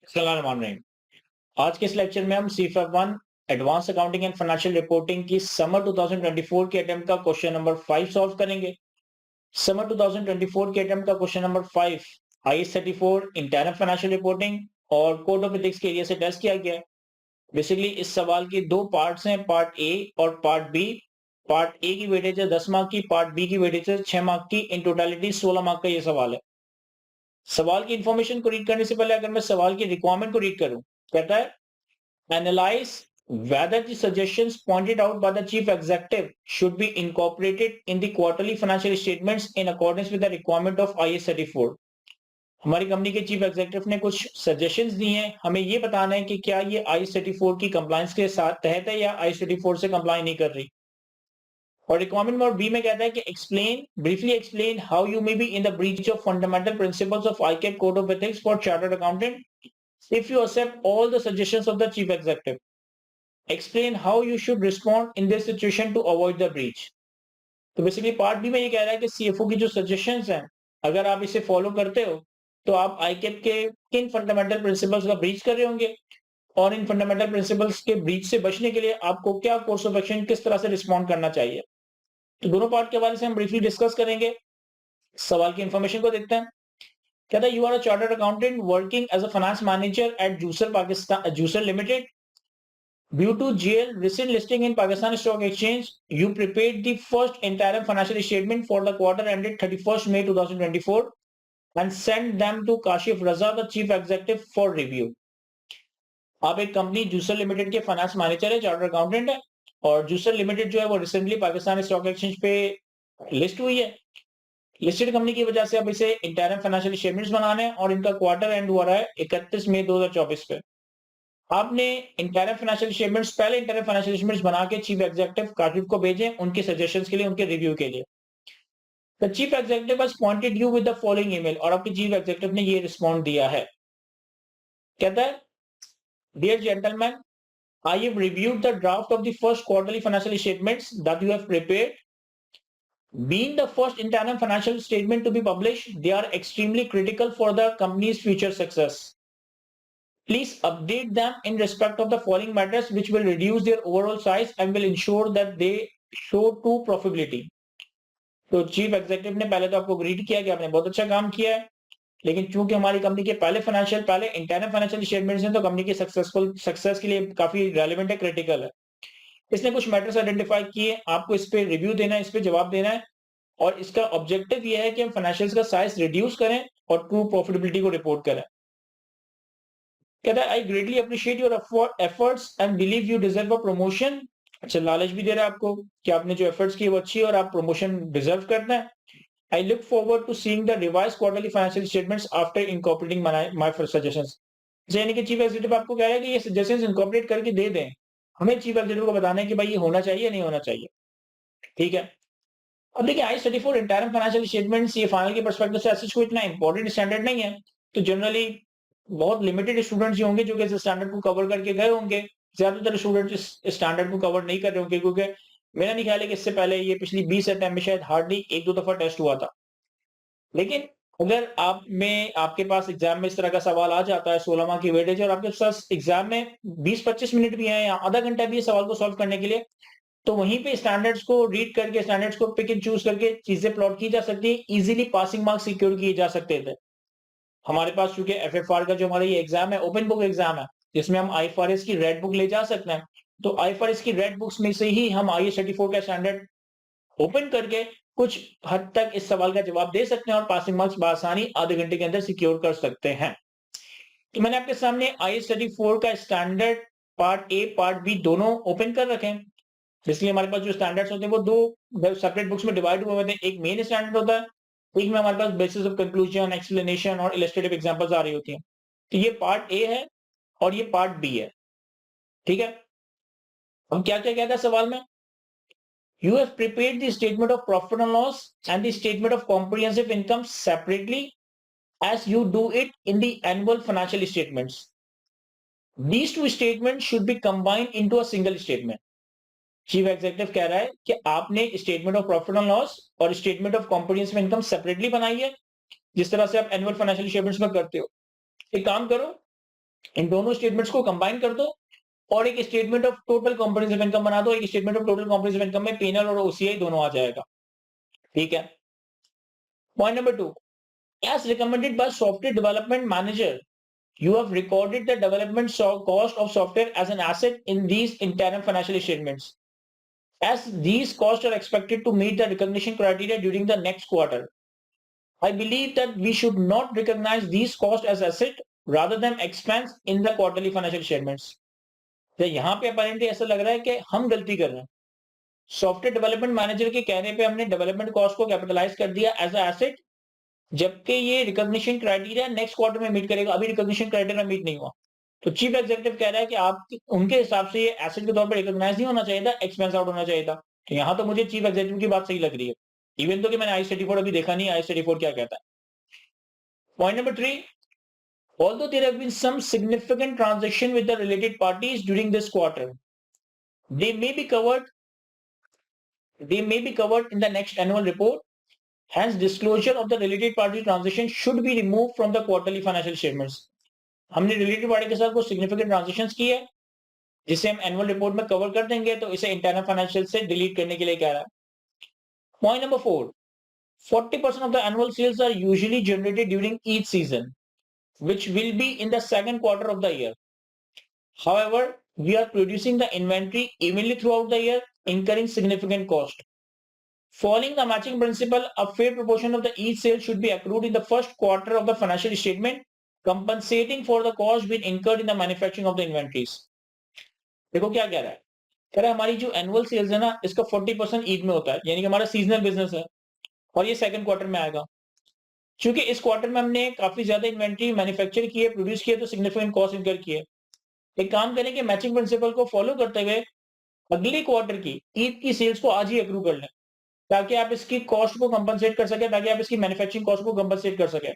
अस्सलाम। आज के इस लेक्चर में हम CFF1 advance accounting and financial reporting की समर 2024 के अटेम्प्ट का क्वेश्चन नंबर 5 सॉल्व करेंगे। समर 2024 के अटेम्प्ट का question number 5 IAS 34 internal financial reporting और कोड ऑफ एथिक्स के एरिया से टेस्ट किया गया है। बेसिकली इस सवाल की दो पार्ट्स हैं, पार्ट ए और पार्ट बी। पार्ट ए की वेटेज है 10 मार्क की, पार्ट बी की वेटेज है 6 मार्क की। इन टोटलिटी 16 मार्क का ये सवाल है। सवाल की इंफॉर्मेशन को रीड करने से पहले अगर मैं सवाल की रिक्वायरमेंट को रीड करूं, कहता है analyze whether the suggestions pointed out by the chief executive should be incorporated in the quarterly financial statements in accordance with the requirement of IAS 34। हमारी कंपनी के चीफ एग्जीक्यूटिव ने कुछ सजेशंस दिए हैं, हमें ये बताना है कि क्या ये IAS 34 की कंप्लायंस के साथ तहत है या IAS 34 से कंप्लाई नहीं कर रही। और रिक्वायरमेंट नंबर बी में कहता है कि briefly explain how you may be in the breach of fundamental principles of ICAP code of ethics for chartered accountant if you accept all the suggestions of the chief executive. Explain how you should respond in this situation to avoid the breach। तो basically part B में ये कह रहा है कि CFO की जो suggestions हैं, अगर आप इसे फॉलो करते हो तो आप ICAP के किन फंडामेंटल प्रिंसिपल्स का ब्रीच कर रहे होंगे और इन फंडामेंटल प्रिंसिपल्स के ब्रीच से बचने के लिए आपको क्या कोर्स ऑफ एक्शन किस तरह से रिस्पॉन्ड करना चाहिए। तो दोनों पार्ट के हवाले से हम ब्रीफली डिस्कस करेंगे। सवाल की इंफॉर्मेशन को देखते हैं। कहता है you are a chartered accountant working as a finance manager at juicer Pakistan juicer limited. Due to GL recent listing in Pakistan Stock Exchange, you prepared the first interim financial statement for the quarter ended 31st May 2024 and sent them to Kashif Raza, the chief executive, for review। आप एक company juicer limited के finance manager है, chartered accountant है और juicer limited जो है वो recently Pakistan stock exchange पे लिस्ट हुई है। लिस्टेड कंपनी की वजह से अब इसे इंटरम फाइनेंशियल स्टेटमेंट्स बनाने हैं और इनका क्वार्टर एंड हुआ रहा है 31 मई 2024 पे। आपने इंटरम फाइनेंशियल स्टेटमेंट्स बना के चीफ एग्जीक्यूटिव काशिफ को भेजें उनके सजेशंस के लिए, उनके रिव्यू के लिए। The chief executive has pointed you with the following email, और आपके चीफ एग्जीक्यूटिव ने ये रिस्पॉन्ड दिया है। कहता है dear gentleman, I have reviewed the draft of the first quarterly financial statements that you have prepared. Being the first interim financial statement to be published, they are extremely critical for the company's future success. Please update them in respect of the following matters which will reduce their overall size and will ensure that they show true profitability। तो chief executive ने पहले तो आपको greet किया कि आपने बहुत अच्छा काम किया है, लेकिन चूंकि हमारी कंपनी के पहले इंटरनल फाइनेंशियल स्टेटमेंट्स हैं तो कंपनी की सक्सेस के लिए काफी रेलेवेंट है, क्रिटिकल है। इसने कुछ मैटर्स आइडेंटिफाई किए, आपको इस पे रिव्यू देना है, इस पे जवाब देना है और इसका ऑब्जेक्टिव ये है कि हम फाइनेंशियल्स का साइज रिड्यूस करें और ट्रू प्रॉफिटेबिलिटी को रिपोर्ट करें। कहता है I greatly appreciate your efforts and believe you deserve a promotion. अच्छा, लालच भी दे रहा है आपको कि आपने जो एफर्ट्स किए वो अच्छी है और आप प्रमोशन डिजर्व करते हैं। I look forward to seeing the revise quarterly financial statements after incorporating my suggestions. यानी कि चीफ एग्जीक्यूटिव आपको कह रहा है कि ये सजेशंस इनकॉर्पोरेट करके दे दें, हमें चीफ एग्जीक्यूटिव को बताना है कि भाई ये होना चाहिए नहीं होना चाहिए। ठीक है, अब देखिए IAS 34 इंटरम फाइनेंशियल स्टेटमेंट्स ये फाइनल के पर्सपेक्टिव से ऐसा कोई इतना इंपॉर्टेंट स्टैंडर्ड नहीं है, तो जनरली बहुत लिमिटेड स्टूडेंट्स ही होंगे जो कि इस स्टैंडर्ड को कवर करके गए होंगे। ज्यादातर स्टूडेंट्स इस स्टैंडर्ड को कवर नहीं कर रहे होंगे क्योंकि मेरा नहीं ख्याल है कि इससे पहले ये पिछली 20 अटेम्प्ट में शायद हार्डली एक दो दफा टेस्ट हुआ था। लेकिन अगर आपके पास एग्जाम में इस तरह का सवाल आ जाता है, 16 मार्क की वेटेज और आपके पास एग्जाम में 20-25 मिनट भी है या आधा घंटा भी है सवाल को सॉल्व करने के लिए, तो वहीं पे स्टैंडर्ड्स को रीड करके, स्टैंडर्ड्स को पिक एंड चूज करके चीजें प्लॉट की जा सकती है, इजीली पासिंग मार्क्स सिक्योर किए जा सकते थे। हमारे पास चूंकि एफएफआर का जो हमारा ये एग्जाम है, ओपन बुक एग्जाम है, जिसमें हम आईएफआरएस की रेड बुक ले जा सकते हैं, तो आईएफआरएस की रेड बुक्स में से ही हम IAS 34 का स्टैंडर्ड ओपन करके कुछ हद तक इस सवाल का जवाब दे सकते हैं और पासिंग मार्क्स बआसानी आधे घंटे के अंदर सिक्योर कर सकते हैं। तो मैंने आपके सामने IAS 34 का standard part A part B दोनों ओपन कर रखे हैं। इसलिए हमारे पास जो स्टैंडर्ड्स होते हैं वो दो सेपरेट बुक्स में डिवाइड हुए होते हैं। एक मेन स्टैंडर्ड होता है, एक में हमारे पास बेसिस ऑफ कंक्लूजन, एक्सप्लेनेशन और इलस्ट्रेटिव एग्जांपल्स आ रही होती हैं। तो ये पार्ट ए है और ये पार्ट बी है। ठीक है, हम क्या क्या कहता है सवाल में, you have prepared the statement of profit and loss and the statement of comprehensive income separately as you do it in the annual financial statements. These two statements should be combined into a single statement। Chief executive कह रहा है कि आपने statement of profit and loss और statement of comprehensive income separately बनाई है, जिस तरह से आप एनुअल फाइनेंशियल स्टेटमेंट्स में करते हो। एक काम करो, इन दोनों स्टेटमेंट्स को कंबाइन कर दो और एक statement of total comprehensive income बना दो। एक statement of total comprehensive income में P&L और OCI दोनों आ जाएगा। ठीक है। Point number 2, as recommended by software development manager, you have recorded the development cost of software as an asset in these interim financial statements, as these costs are expected to meet the recognition criteria during the next quarter. I believe that we should not recognize these costs as asset rather than expense in the quarterly financial statements. तो यहाँ पे apparently ऐसा लग रहा है कि हम गलती कर रहे हैं। सॉफ्टवेयर डेवलपमेंट मैनेजर के कहने पे हमने डेवलपमेंट कॉस्ट को कैपिटलाइज कर दिया एज अ एसेट, जबकि ये रिकॉग्निशन क्राइटेरिया नेक्स्ट क्वार्टर में मीट करेगा। अभी रिकॉग्निशन क्राइटेरिया मीट नहीं हुआ, तो चीफ एग्जीक्यूटिव कह रहा है कि आप उनके हिसाब से ये एसेट के तौर पर रिकॉग्नाइज नहीं होना चाहिए था, एक्सपेंस आउट होना चाहिए था। तो यहाँ तो मुझे चीफ एग्जीक्यूटिव की बात सही लग रही है, इवन तो कि मैंने I-34 अभी देखा नहीं, I-34 क्या कहता है। Point number 3, although there have been some significant transaction with the related parties during this quarter, they may be covered in the next annual report. Hence, disclosure of the related party transaction should be removed from the quarterly financial statements. हमने related party के साथ कुछ significant transactions की है, जिसे हम annual report में cover कर देंगे, तो इसे internal financial से delete करने के लिए कह रहा है। Point number 4, 40% of the annual sales are usually generated during each season, which will be in the second quarter of the year. However, we are producing the inventory evenly throughout the year, incurring significant cost. Following the matching principle, a fair proportion of the each sale should be accrued in the first quarter of the financial statement, compensating for the cost being incurred in the manufacturing of the inventories. देखो क्या कह रहा है, कह रहा है हमारी जो एनुअल सेल्स है ना, इसका 40% ईद में होता है, यानी कि हमारा सीजनल बिजनेस है और ये सेकंड क्वार्टर में आएगा। क्योंकि इस क्वार्टर में हमने काफी ज्यादा इन्वेंट्री मैन्युफैक्चर की है, प्रोड्यूस किया, तो सिग्निफिकेंट कॉस्ट इनकर किए। एक काम करें कि मैचिंग प्रिंसिपल को फॉलो करते हुए अगले क्वार्टर की ईद की सेल्स को आज ही अक्रू कर लें, ताकि आप इसकी कॉस्ट को कंपनसेट कर सके, ताकि आप इसकी मैन्युफैक्चरिंग कॉस्ट को कंपनसेट कर सके।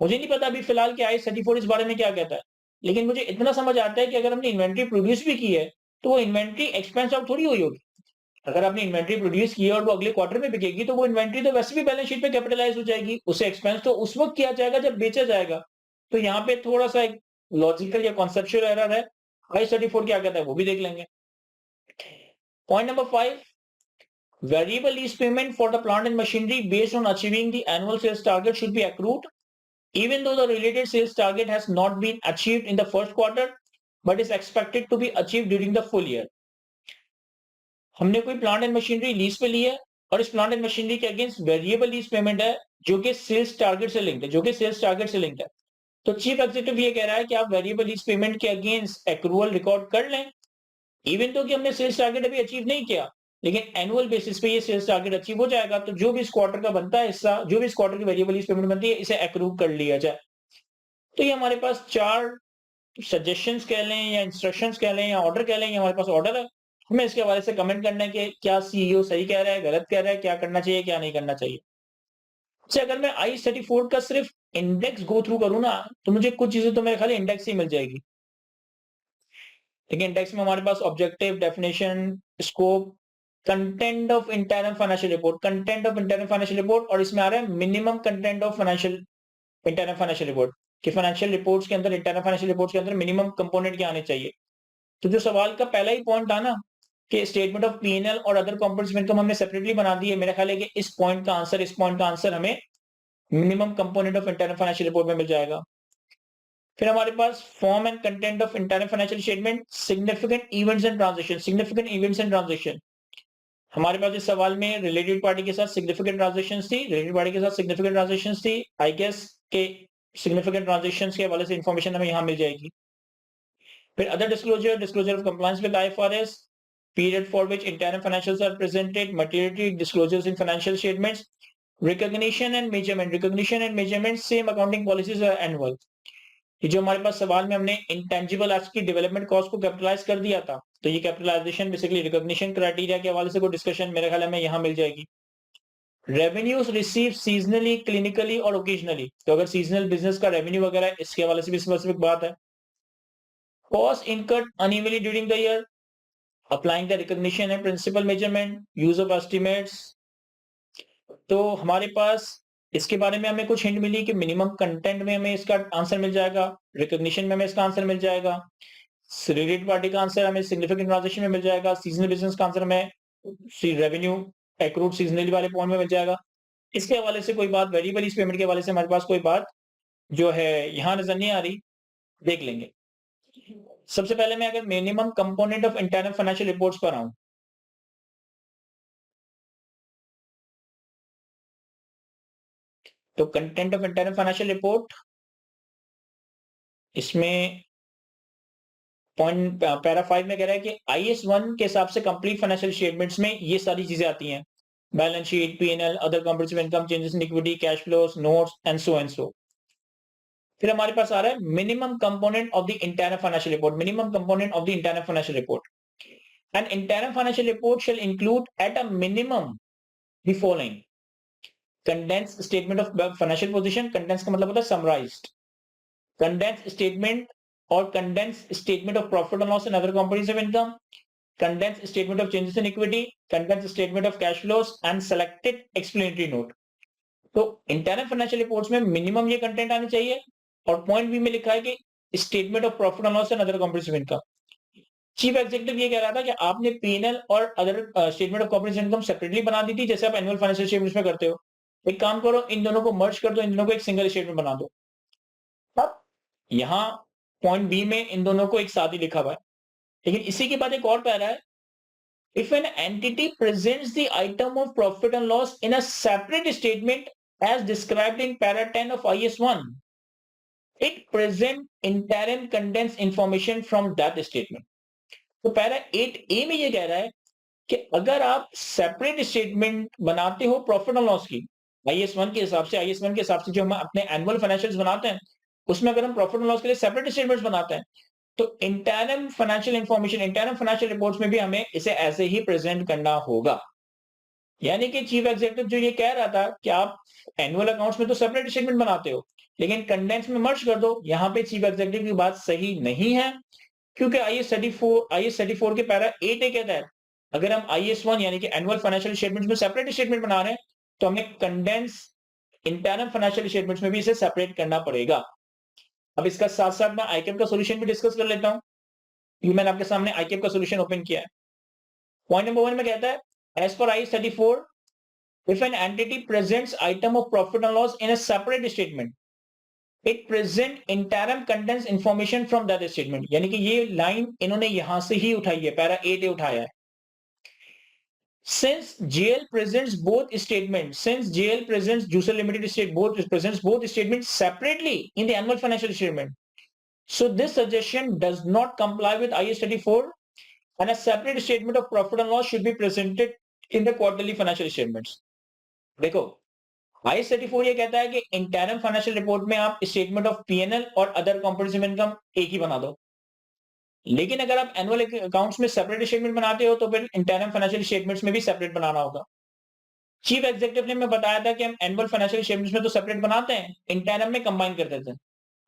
मुझे नहीं पता अभी फिलहाल कि I-34 इस बारे में क्या कहता है, लेकिन मुझे इतना समझ आता है कि अगर हमने इन्वेंट्री प्रोड्यूस भी की है, तो वो इन्वेंट्री एक्सपेंस आउट थोड़ी हुई होगी। अगर आपने इन्वेंट्री प्रोड्यूस की है और वो अगले क्वार्टर में बिकेगी, तो वो इन्वेंट्री तो वैसे भी बैलेंस शीट पे कैपिटलाइज हो जाएगी, उसे एक्सपेंस तो उस वक्त किया जाएगा जब बेचा जाएगा। तो यहाँ पे थोड़ा सा एक लॉजिकल या कॉन्सेप्चुअल एरर है। I-34 क्या कहता है वो भी देख लेंगे। Point number 5, variable lease payment for the plant and machinery based on achieving the annual sales target should be accrued, even though the related sales target has not been achieved in the first quarter, but is expected to be achieved during the full year. हमने कोई plant and machinery lease पे ली है और इस plant and machinery के against variable lease payment है, जो कि सेल्स टारगेट से लिंक्ड है, तो चीफ एग्जीक्यूटिव ये कह रहा है कि आप वेरिएबल लीज पेमेंट के अगेंस्ट एक्रूअल रिकॉर्ड कर लें, इवन तो कि हमने सेल्स टारगेट अभी अचीव नहीं किया, लेकिन एनुअल बेसिस पे ये सेल्स टारगेट अचीव हो जाएगा। तो जो भी इस क्वार्टर का बनता है हिस्सा, जो भी इस क्वार्टर की वेरिएबल लीज पेमेंट बनती है, इसे एक्रू कर लिया जाए। तो ये हमारे पास 4 सजेशंस कह लें या इंस्ट्रक्शंस कह लें या ऑर्डर कह लें, ये हमारे पास ऑर्डर है। हमें इसके हवाले से कमेंट करना है कि क्या सीईओ सही कह रहा है, गलत कह रहा है, क्या करना चाहिए, क्या नहीं करना चाहिए। अच्छा, अगर मैं I-34 का सिर्फ इंडेक्स गो थ्रू करूं ना, तो मुझे कुछ चीजें तो मेरे खाली इंडेक्स ही मिल जाएगी। देखिए, इंडेक्स में हमारे पास objective, definition, scope, content of internal financial report, और इसमें आ रहा है minimum content of internal financial report कि फाइनेंशियल रिपोर्ट्स के अंदर, इंटरनल फाइनेंशियल रिपोर्ट्स के अंदर मिनिमम कंपोनेंट क्या आने चाहिए। तो जो सवाल का पहला ही पॉइंट था ना कि स्टेटमेंट ऑफ P&L और अदर कंपोनेंट्स इनकम हमने सेपरेटली बना दी है, मेरा ख्याल है कि इस पॉइंट का आंसर हमें minimum component of internal financial report में मिल जाएगा। फिर हमारे पास form and content of internal financial statement, significant events and transaction. हमारे पास इस सवाल में रिलेटेड पार्टी के साथ सिग्निफिकेंट ट्रांजैक्शंस थी। आई गेस के सिग्निफिकेंट ट्रांजैक्शंस के हवाले से इंफॉर्मेशन हमें यहाँ मिल जाएगी। फिर other disclosure of compliance with IFRS, period for which internal financials are presented, materiality disclosures in financial statements, recognition and measurement, same accounting policies are annual। ये जो हमारे पास सवाल में हमने इंटेंजिबल एसेट की डेवलपमेंट कॉस्ट को कैपिटलाइज कर दिया था, तो ये कैपिटलाइजेशन बेसिकली रिकॉग्निशन क्राइटेरिया के हवाले से कोई डिस्कशन मेरे ख्याल में यहाँ मिल जाएगी। रेवेन्यूज रिसीव सीजनली, क्लिनिकली और ओकेजनली, तो अगर सीजनल बिजनेस का रेवेन्यू वगैरह इसके हवाले से भी स्पेसिफिक बात है। Cost incurred unevenly during the year, applying the recognition and principle measurement, use of estimates. तो हमारे पास इसके बारे में हमें कुछ हिंट मिली कि मिनिमम कंटेंट में हमें इसका आंसर मिल जाएगा, रिकॉग्निशन में हमें इसका आंसर मिल जाएगा, रिलेटेड पार्टी का आंसर हमें सिग्निफिकेंट ट्रांजैक्शन में मिल जाएगा, सीजनल बिजनेस का आंसर हमें रेवेन्यू एक्रूड सीजनली वाले पॉइंट में मिल जाएगा। इसके हवाले से कोई बात वेरिएबल इस पेमेंट के हवाले से हमारे पास कोई बात जो है यहाँ नजर नहीं आ रही, देख लेंगे। सबसे पहले मैं अगर minimum component of internal financial reports पर आऊं, तो content of internal financial report, इसमें पॉइंट पैरा 5 में कह रहा है कि IS1 के हिसाब से कंप्लीट फाइनेंशियल स्टेटमेंट्स में ये सारी चीजें आती हैं, balance sheet, P&L, other comprehensive income, changes in equity, cash flows, notes and so. फिर हमारे पास आ रहा है minimum component of the internal financial report, minimum component of the internal financial report. An internal financial report shall include at a minimum the following: condensed statement of financial position, condensed का मतलब होता है summarized, condensed statement और condensed statement of profit and loss and other comprehensive income, condensed statement of changes in equity, condensed statement of cash flows and selected explanatory note। तो internal financial reports में minimum ये content आनी चाहिए, और point B में लिखा है कि statement of profit and loss and other comprehensive income. Chief executive ये कह रहा था कि आपने P&L और other statement of comprehensive income separately बना दी थी, जैसे आप एनुअल फाइनेंशियल स्टेटमेंट्स में करते हो। एक काम करो, इन दोनों को मर्ज कर दो, इन दोनों को एक सिंगल स्टेटमेंट बना दो। अब यहाँ पॉइंट बी में इन दोनों को एक साथ ही लिखा हुआ है, लेकिन इसी के बाद एक और पैरा है, if an entity presents the item of profit and loss in a separate statement as described in para 10 of IS1, it present interim condensed information from that statement. तो पैरा 8A में ये कह रहा है कि अगर आप सेपरेट स्टेटमेंट बनाते हो प्रॉफिट एंड लॉस की, IS1 के हिसाब से जो हम अपने एनुअल फाइनेंशियल्स बनाते हैं, उसमें अगर हम प्रॉफिट एंड लॉस के लिए सेपरेट स्टेटमेंट्स बनाते हैं, तो interim financial information, interim financial reports में भी हमें इसे ऐसे ही प्रेजेंट करना होगा। यानी कि चीफ एग्जीक्यूटिव जो ये कह रहा था कि आप एनुअल अकाउंट्स में तो सेपरेट स्टेटमेंट बनाते हो, लेकिन कंडेंस में मर्ज कर दो, यहाँ पे चीफ एग्जीक्यूटिव की बात सही नहीं है, क्योंकि IS34 के पैरा 8A कहता है अगर हम IS1 यानी कि एनुअल फाइनेंशियल स्टेटमेंट्स में सेपरेट स्टेटमेंट बना रहे हैं, तो हमें कंडेंस इंटरनल फाइनेंशियल स्टेटमेंट्स में भी इसे सेपरेट करना पड़ेगा। अब इसका साथ साथ मैं ICAP का सॉल्यूशन भी डिस्कस कर लेता हूं। ये मैंने आपके सामने ICAP का सॉल्यूशन ओपन किया है। पॉइंट नंबर 1 में कहता है, as per IS34, if an entity presents item of profit and loss in a separate statement, it present interim condensed information from that statement. यानी कि ये लाइन इन्होंने यहां से ही उठाई है, पैरा 8A उठाया है। Since JL presents both statements, since JL presents Juicer Limited presents both statements separately in the annual financial statement, so this suggestion does not comply with IS34, and a separate statement of profit and loss should be presented in the quarterly financial statements। देखो, IS34 ये कहता है कि interim financial report में आप statement of P&L और other comprehensive income एक ही बना दो, लेकिन अगर आप एनुअल अकाउंट्स में सेपरेट स्टेटमेंट बनाते हो, तो फिर इंटरम फाइनेंशियल स्टेटमेंट्स में भी सेपरेट बनाना होगा। चीफ एग्जीक्यूटिव ने मैं बताया था कि हम एनुअल फाइनेंशियल स्टेटमेंट्स में तो सेपरेट बनाते हैं, इंटरम में कंबाइन कर देते हैं,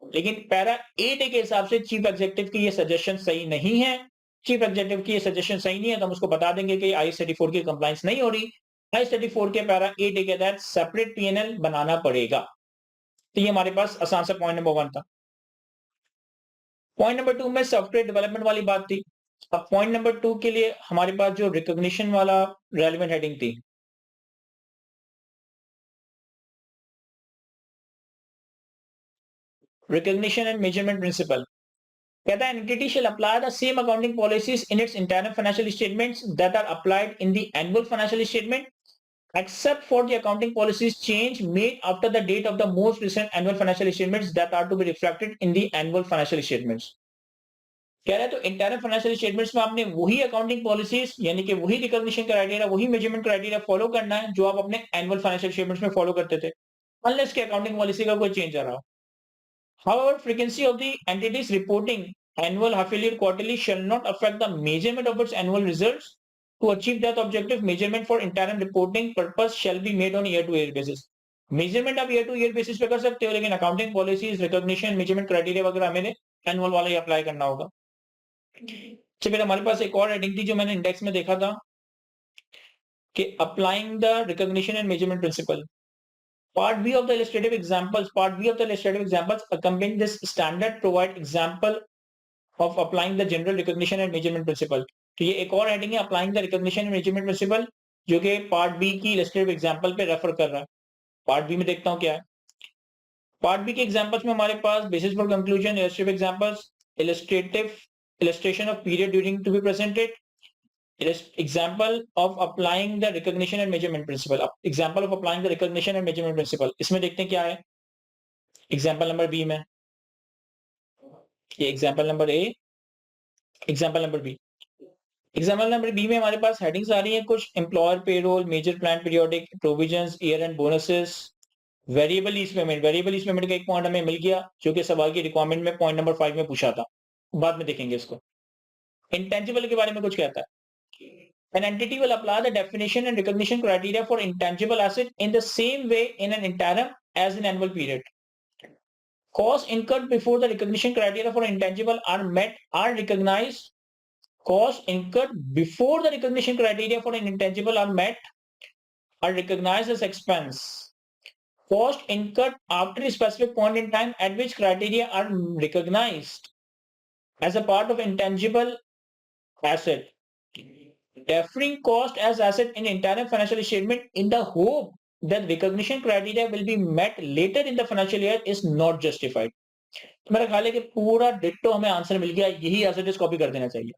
लेकिन पैरा 8A के हिसाब से चीफ एग्जीक्यूटिव की ये सजेशन सही नहीं है। चीफ एग्जीक्यूटिव की ये सजेशन सही नहीं है, तो हम उसको बता देंगे कि IS34 की कंप्लायंस नहीं हो रही। IS34 के पैरा 8A के तहत सेपरेट P&L बनाना पड़ेगा। तो ये हमारे पास आसान सा पॉइंट नंबर 1 था। पॉइंट नंबर 2 में सॉफ्टवेयर डेवलपमेंट वाली बात थी। अब पॉइंट नंबर 2 के लिए हमारे पास जो रिकॉग्निशन वाला रेलेवेंट हेडिंग थी, रिकॉग्निशन एंड मेजरमेंट प्रिंसिपल, कहता है entity shall apply the same accounting policies in its internal financial statements that are applied in the annual financial statement, except for the accounting policies change made after the date of the most recent annual financial statements that are to be reflected in the annual financial statements। कह रहा है तो internal financial statements में आपने वही accounting policies यानी कि वही रिकॉग्निशन क्राइटेरिया, वही मेजरमेंट क्राइटेरिया फॉलो करना है जो आप अपने एनुअल फाइनेंशियल स्टेटमेंट्स में फॉलो करते थे, अनलेस के अकाउंटिंग पॉलिसी का कोई चेंज आ रहा हो। However, frequency of the entities reporting annual, half yearly, or quarterly shall not affect the measurement of its annual results. To achieve that objective, measurement for interim reporting purpose shall be made on year-to-year basis. Measurement आप year two year basis पे कर सकते हो, लेकिन accounting policies, recognition, measurement criteria वगैरह हमें annual वाला ही apply करना होगा। तो फिर हमारे पास एक और हेडिंग थी जो मैंने इंडेक्स में देखा था कि applying the recognition and measurement principle. Part B of the illustrative examples, accompanying this standard provide example of applying the general recognition and measurement principle. तो ये एक और हेडिंग है, applying the recognition and measurement principle, जो कि part B की illustrative example पे refer कर रहा है. पार्ट बी में देखता हूँ क्या है. पार्ट बी के एग्जांपल्स में हमारे पास basis for conclusion, illustrative examples, illustration of period during to be presented, example of applying the recognition and measurement principle. Example of applying the recognition and measurement principle. इसमें देखते हैं क्या है. Example number B में, ये example number A, example number B. Example number B में हमारे पास हेडिंग्स आ रही हैं कुछ. Employer payroll, major plan periodic, provisions, year end bonuses, variable lease payment. Variable lease payment का एक पॉइंट हमें मिल गया जो कि सवाल की रिक्वायरमेंट में पॉइंट नंबर 5 में पूछा था. बाद में देखेंगे इसको. इंटेंजिबल के बारे में कुछ कहता है. An entity will apply the definition and recognition criteria for intangible asset in the same way in an interim as in annual period. Costs incurred before the recognition criteria for intangible are recognized. Costs incurred before the recognition criteria for an intangible are recognized as expense. Costs incurred after a specific point in time at which criteria are recognized as a part of intangible asset. Deferring cost as asset in interim financial statement in the hope that recognition criteria will be met later in the financial year is not justified. तो मेरा ख्याल है कि पूरा ditto हमें answer मिल गया. यही as it is copy कर देना चाहिए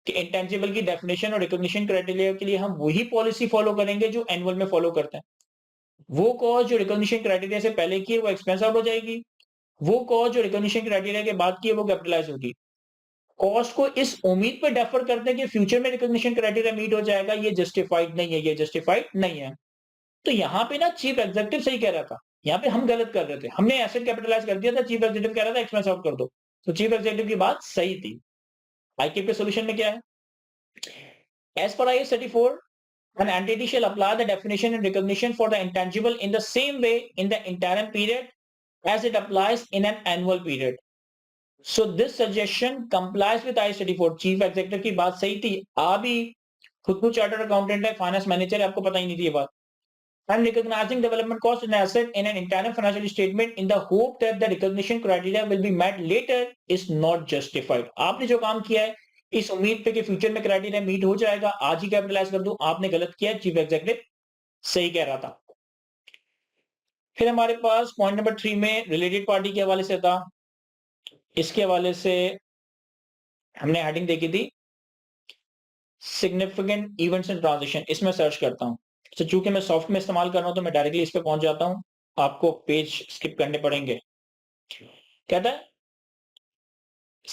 कि इंटेंजिबल की डेफिनेशन और रिकॉग्निशन क्राइटेरिया के लिए हम वही पॉलिसी फॉलो करेंगे जो एनुअल में फॉलो करते हैं. वो कॉस्ट जो रिकॉग्निशन क्राइटेरिया से पहले की है वो एक्सपेंस आउट हो जाएगी. वो कॉस्ट जो रिकॉग्निशन क्राइटेरिया के बाद की है वो कैपिटलाइज होगी. कॉस्ट को इस उम्मीद पे डेफर करते हैं कि फ्यूचर में रिकॉग्निशन क्राइटेरिया मीट हो जाएगा. ये जस्टिफाइड नहीं है, ये जस्टिफाइड नहीं है. तो यहाँ पे ना चीफ एग्जीक्यूटिव सही कह रहा था. यहाँ पे हम गलत कर रहे थे. हमने एसेट कैपिटलाइज कर दिया था, चीफ एग्जीक्यूटिव कह रहा था एक्सपेंस आउट कर दो. तो चीफ एग्जीक्यूटिव की बात सही थी. आईकेप के सॉल्यूशन में क्या है? As per IAS 34, an entity shall apply the definition and recognition for the intangible in the same way in the interim period as it applies in an annual period. So this suggestion complies with IAS 34. Chief executive की बात सही थी. आप भी खुद को chartered accountant है, finance manager है, आपको पता ही नहीं थी ये बात. And recognizing development cost in asset in an interim financial statement in the hope that the recognition criteria will be met later is not justified. आपने जो काम किया है इस उम्मीद पे कि फ्यूचर में क्राइटेरिया मीट हो जाएगा, आज ही कैपिटलाइज कर दूं, आपने गलत किया. चीफ एग्जीक्यूटिव सही कह रहा था. फिर हमारे पास पॉइंट नंबर 3 में रिलेटेड पार्टी के हवाले से था. इसके हवाले से हमने हेडिंग देखी थी सिग्निफिकेंट इवेंट्स एंड ट्रांजिशन. इसमें सर्च करता हूं. तो चूंकि मैं सॉफ्ट में इस्तेमाल कर रहा हूं तो मैं डायरेक्टली इस पे पहुंच जाता हूं. आपको पेज स्किप करने पड़ेंगे. कहता है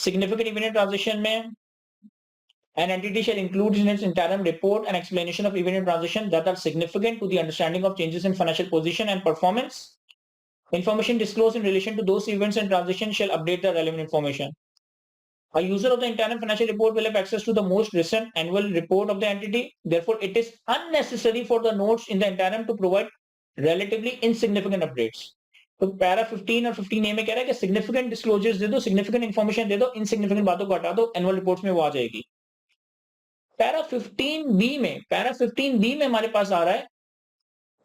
सिग्निफिकेंट इवेंट एंड ट्रांजिशन में an entity shall include in its interim report an explanation of event and transition that are significant to the understanding of changes in financial position and performance. Information disclosed in relation to those events and transition shall update the relevant information. A user of the interim financial report will have access to the most recent annual report of the entity. Therefore, it is unnecessary for the notes in the interim to provide relatively insignificant updates. तो para 15 और 15A में कह रहा है कि significant disclosures दे दो, significant information दे दो, insignificant बातों को हटा दो, एनुअल रिपोर्ट्स में वो आ जाएगी. पैरा 15B में हमारे पास आ रहा है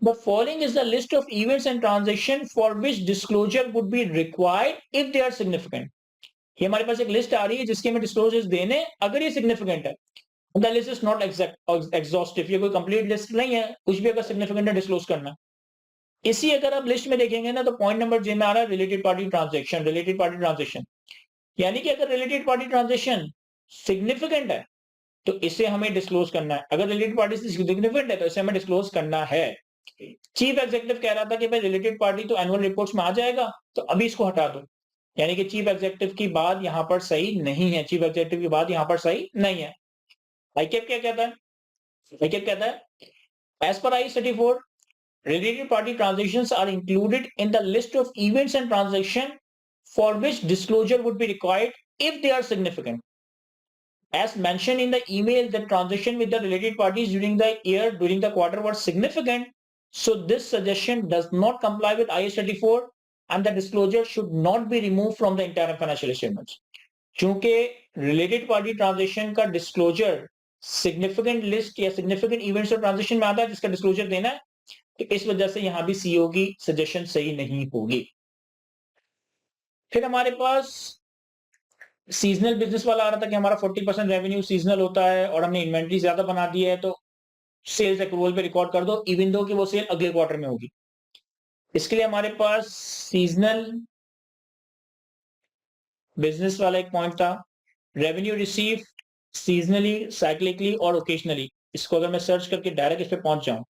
the following is the list of events and transactions for which disclosure would be required if they are significant. ये हमारे पास एक लिस्ट आ रही है जिसके हमें डिस्क्लोजर्स देने अगर ये सिग्निफिकेंट है. The list is not exhaustive. ये कोई कंप्लीट लिस्ट नहीं है. कुछ भी अगर सिग्निफिकेंट है डिस्क्लोज करना. इसी अगर आप लिस्ट में देखेंगे ना तो पॉइंट नंबर जे में आ रहा है related party transaction. Related party transaction यानी कि अगर रिलेटेड पार्टी ट्रांजेक्शन सिग्निफिकेंट है तो इसे हमें डिस्क्लोज करना है. अगर रिलेटेड पार्टी सिग्निफिकेंट है तो इसे हमें डिस्क्लोज करना है. चीफ एग्जीक्यूटिव कह रहा था कि भाई रिलेटेड पार्टी तो एनुअल रिपोर्ट्स में आ जाएगा तो अभी इसको हटा दो. यानी कि चीफ एग्जीक्यूटिव की बात यहां पर सही नहीं है. चीफ एग्जीक्यूटिव की बात यहां पर सही नहीं है. आईकेप क्या कहता है? आईकेप कहता है एज पर IAS 34 related party transactions are included in the list of events and transactions for which disclosure would be required if they are significant. As mentioned in the email, the transaction with the related parties during the quarter was significant. So this suggestion does not comply with IAS 34 and the disclosure should not be removed from the interim financial statements. चूंकि related party transaction का disclosure significant list या significant events और transaction में आता है जिसका disclosure देना है, तो इस वजह से यहां भी सीईओ की सजेशन सही नहीं होगी। फिर हमारे पास सीजनल बिजनेस वाला आ रहा था कि हमारा 40% रेवेन्यू सीजनल होता है और हमने इन्वेंट्री ज्यादा बना दी है, तो सेल्स अक्रूवल पे रिकॉर्ड कर दो इवन दो कि वो सेल अगले क्वार्टर में होगी। इसके लिए हमारे पास सीजनल बिजनेस वाला एक पॉइंट था, रेवेन्यू रिसीव सीजनली, साइक्लिकली और ओकेजनली। इसको अगर मैं सर्च करके डायरेक्ट इस पे पहुंच जाऊं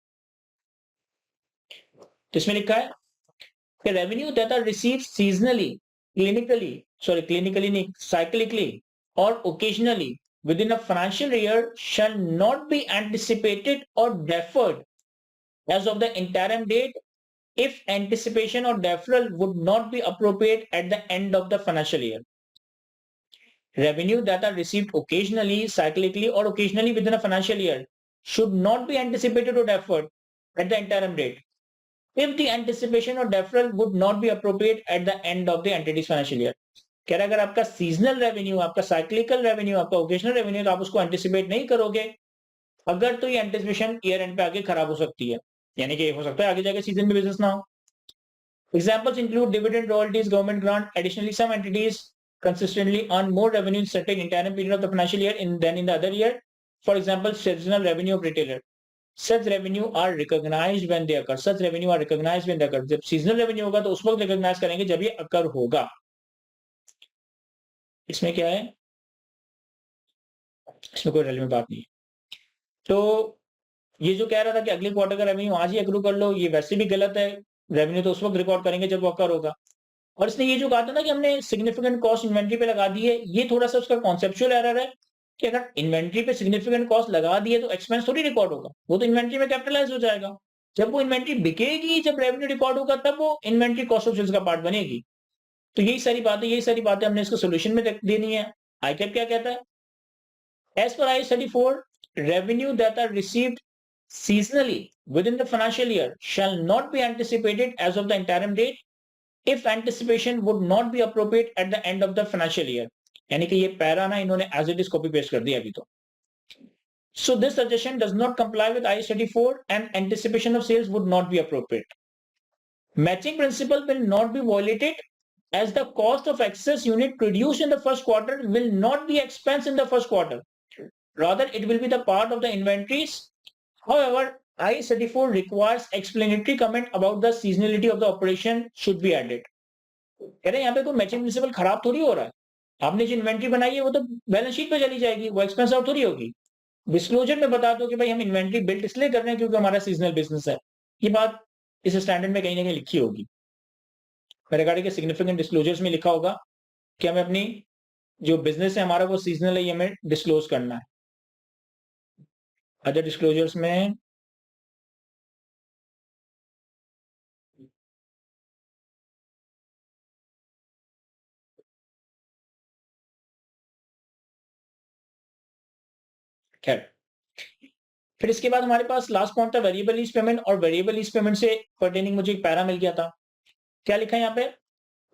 तो इसमें लिखा है कि revenue that are receive seasonally, clinically नहीं, साइक्लिकली और occasionally within a financial year shall not be anticipated or deferred as of the interim date if anticipation or deferral would not be appropriate at the end of the financial year. Revenue that are received occasionally, cyclically, or occasionally within a financial year should not be anticipated or deferred at the interim date if the anticipation or deferral would not be appropriate at the end of the entity's financial year. कह रहा अगर आपका seasonal revenue, आपका cyclical revenue, आपका occasional revenue, तो आप उसको anticipate नहीं करोगे अगर, तो ये एंटिसिपेशन ईयर एंड पे आगे खराब हो सकती है, यानी कि हो सकता है आगे जाके सीजन में बिजनेस ना हो। Examples include dividend, royalties, government grant. Additionally, some entities consistently earn more revenue in certain interim period of the financial year than in the other year. For example, seasonal revenue of retailer. Such revenue are recognized when they occur. Such revenue are recognized when they occur. जब seasonal revenue होगा तो उस वक्त recognize करेंगे जब ये occur होगा। इसमें क्या है? इसमें कोई रेलेवेंट बात नहीं है। तो ये जो कह रहा था कि अगले क्वार्टर का रेवेन्यू आज ही अक्रू कर लो, ये वैसे भी गलत है। रेवेन्यू तो उस वक्त रिकॉर्ड करेंगे जब वो अक्कर होगा। और इसने ये जो कहा था ना कि हमने सिग्निफिकेंट कॉस्ट इन्वेंट्री पे लगा दी है, ये थोड़ा-सा उसका कॉन्सेप्चुअल एरर है कि अगर इन्वेंट्री पे सिग्निफिकेंट कॉस्ट लगा दी है तो एक्सपेंस थोड़ी रिकॉर्ड होगा, वो तो इन्वेंट्री में कैपिटलाइज़ हो जाएगा। जब वो इन्वेंट्री बिकेगी, जब रेवेन्यू रिकॉर्ड होगा तब वो इन्वेंट्री कॉस्ट ऑफ सेल्स का पार्ट बनेगी। तो यही सारी बातें हमने इसको सॉल्यूशन में देनी है। आईकैप क्या कहता है? As per IAS 34, revenue that are received seasonally within the financial year shall not be anticipated as of the interim date if anticipation would not be appropriate at the end of the financial year. यानी कि ये para ना इन्होंने as it is copy paste कर दिया अभी तो। So this suggestion does not comply with IAS 34 and anticipation of sales would not be appropriate. Matching principle will not be violated as the cost of excess unit produced in the first quarter will not be expense in the first quarter. Rather, it will be the part of the inventories. However, IAS 34 requires explanatory comment about the seasonality of the operation should be added. कह रहे हैं यहाँ पे कोई matching principal खराब थोड़ी हो रहा है। आपने जो इन्वेंट्री बनाई है वो तो बैलेंस शीट पे चली जाएगी, वो एक्सपेंस आउट थोड़ी होगी। डिस्क्लोजर में बता दो कि भाई हम इन्वेंट्री बिल्ड इसलिए कर रहे हैं क्योंकि हमारा सीजनल बिजनेस है। ये बात इस स्टैंडर्ड में कहीं ना कहीं लिखी होगी। मेरे गाड़ी के सिग्निफिकेंट डिस्क्लोजर्स में लिखा होगा कि हमें अपनी जो बिजनेस है हमारा वो सीजनल है, ये हमें डिस्क्लोज करना है। अदर डिस्क्लोजर्स में खैर, फिर इसके बाद हमारे पास लास्ट पॉइंट था वेरिएबल लीज पेमेंट, और वेरिएबल लीज पेमेंट से पर्टेनिंग मुझे एक पैरा मिल गया था। क्या लिखा है यहाँ पे?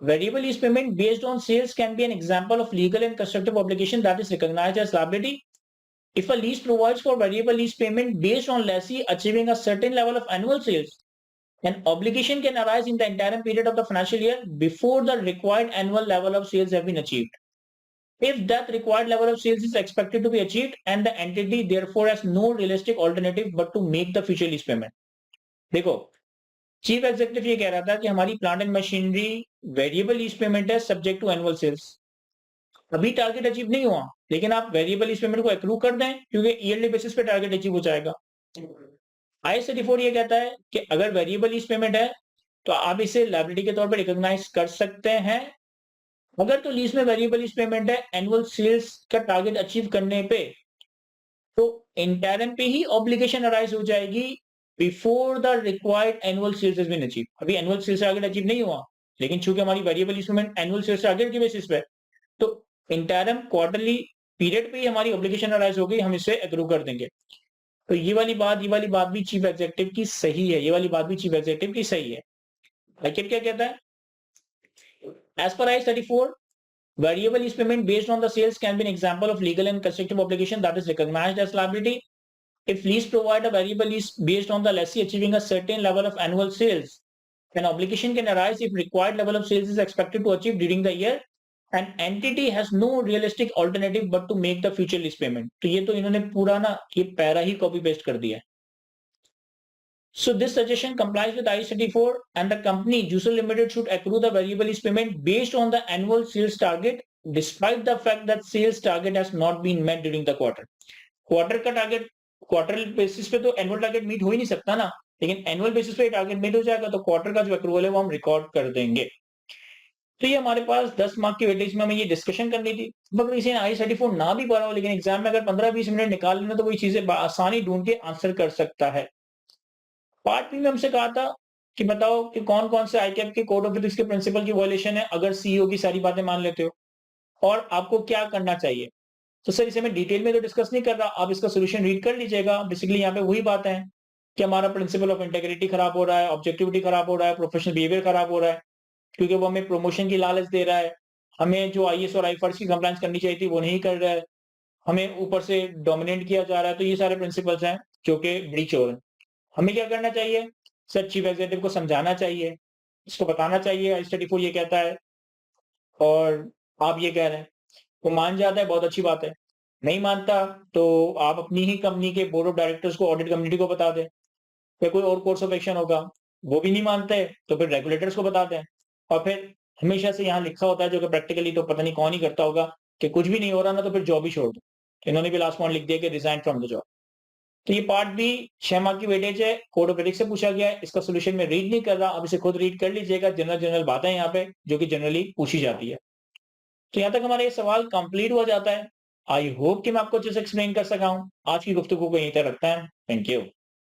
Variable lease payment based on sales can be an example of legal and constructive obligation that is recognized as liability if a lease provides for variable lease payment based on lessee achieving a certain level of annual sales. An obligation can arise in the interim period of the financial year before the required annual level of sales have been achieved. If that required level of sales is expected to be achieved and the entity therefore has no realistic alternative but to make the future lease payment. देखो, chief executive ये कह रहा था कि हमारी plant and machinery variable lease payment है subject to annual sales. अभी target achieve नहीं हुआ, लेकिन आप वेरिएबल लीज पेमेंट को एक्रू कर दें क्योंकि ईयरली बेसिस पे टारगेट अचीव हो जाएगा। IAS 34 ये कहता है कि अगर वेरिएबल लीज पेमेंट है तो आप इसे लायबिलिटी के तौर पर रिकॉग्नाइज कर सकते हैं। अगर तो लीज में वेरिएबल लीज पेमेंट है एनुअल सेल्स का टारगेट अचीव करने पे, तो इंटरम पे ही ऑब्लिगेशन अराइज हो जाएगी before the required annual sales has been achieve. अभी एनुअल सेल्स टारगेट अचीव नहीं हुआ, लेकिन चूंकि हमारी variable lease payment annual sales target के बेसिस पे, तो इंटरम क्वार्टरली पीरियड पे ही हमारी ऑब्लिगेशन अराइज हो गई, हम इसे एग्रू कर देंगे। तो ये वाली बात भी चीफ एग्जीक्यूटिव की सही है, ये वाली बात भी चीफ एग्जीक्यूटिव की सही है। आईकेप क्या कहता है? एज पर IAS 34, variable lease payment based on the sales can be an example of legal and constructive obligation that is recognized as liability If lease provide a variable lease based on the lessee achieving a certain level of annual sales, an obligation can arise if required level of sales is expected to achieve during the year and entity has no realistic alternative but to make the future lease payment. तो ये तो इन्होंने पूरा ना ये para ही copy paste कर दिया है. So this suggestion complies with IAS 34 and the company Jusel Limited should accrue the variable lease payment based on the annual sales target despite the fact that sales target has not been met during the quarter. Quarter का target quarter basis पे तो annual target meet हो ही नहीं सकता ना, लेकिन annual basis पे target meet हो जाएगा तो क्वार्टर का जो एक्रूवल है वो हम रिकॉर्ड कर देंगे. तो ये हमारे पास 10 मार्क की वेटेज में हमें ये डिस्कशन करनी थी. अगर किसी ने IAS 34 ना भी पढ़ा हो लेकिन एग्जाम में अगर 15-20 मिनट निकाल लेना तो वही चीजें आसानी ढूंढ के आंसर कर सकता है. पार्ट बी में हमसे कहा था कि बताओ कि कौन कौन से ICAP के कोड ऑफ एथिक्स के प्रिंसिपल की वायलेशन है अगर सीईओ की सारी बातें मान लेते हो, और आपको क्या करना चाहिए. तो सर इसे मैं डिटेल में तो डिस्कस नहीं कर रहा, आप इसका सॉल्यूशन रीड कर लीजिएगा. बेसिकली यहाँ पे वही बात है कि हमारा प्रिंसिपल ऑफ इंटेग्रिटी खराब हो रहा है, ऑब्जेक्टिविटी खराब हो रहा है, प्रोफेशनल बिहेवियर खराब हो रहा है, क्योंकि वो हमें प्रमोशन की लालच दे रहा है. हमें जो IAS और IFRS की कंप्लायंस करनी चाहिए थी वो नहीं कर रहा है, हमें ऊपर से डोमिनेट किया जा रहा है. तो ये सारे प्रिंसिपल्स हैं जो कि ब्रीच हो रहे हैं. हमें क्या करना चाहिए सर, चीफ एग्जीक्यूटिव को समझाना चाहिए, इसको बताना चाहिए IAS 34 ये कहता है और आप ये कह रहे हैं. वो मान जाता है बहुत अच्छी बात है, नहीं मानता तो आप अपनी ही कंपनी के बोर्ड ऑफ डायरेक्टर्स को, ऑडिट कम्युनिटी को बता दें, फिर कोई और कोर्स ऑफ एक्शन होगा. वो भी नहीं मानते तो फिर रेगुलेटर्स को बताते हैं. और फिर हमेशा से यहाँ लिखा होता है जो कि प्रैक्टिकली तो पता नहीं कौन ही करता होगा कि कुछ भी नहीं हो रहा ना तो फिर जॉब ही छोड़ दो. इन्होंने भी लास्ट पॉइंट लिख दिया कि रिजाइन फ्रॉम द जॉब. तो ये पार्ट भी 6 मार्क की वेटेज है, कोड ऑफ एथिक्स से पूछा गया है. इसका सोल्यूशन मैं रीड नहीं कर रहा, अब इसे खुद रीड कर लीजिएगा. जनरल बातें यहाँ पे जो कि जनरली पूछी जाती है. तो यहाँ तक हमारा ये सवाल कंप्लीट हो जाता है. आई होप कि मैं आपको अच्छे से एक्सप्लेन कर सका हूँ. आज की गुफ्तगू को यहीं तक रखते हैं. Thank you.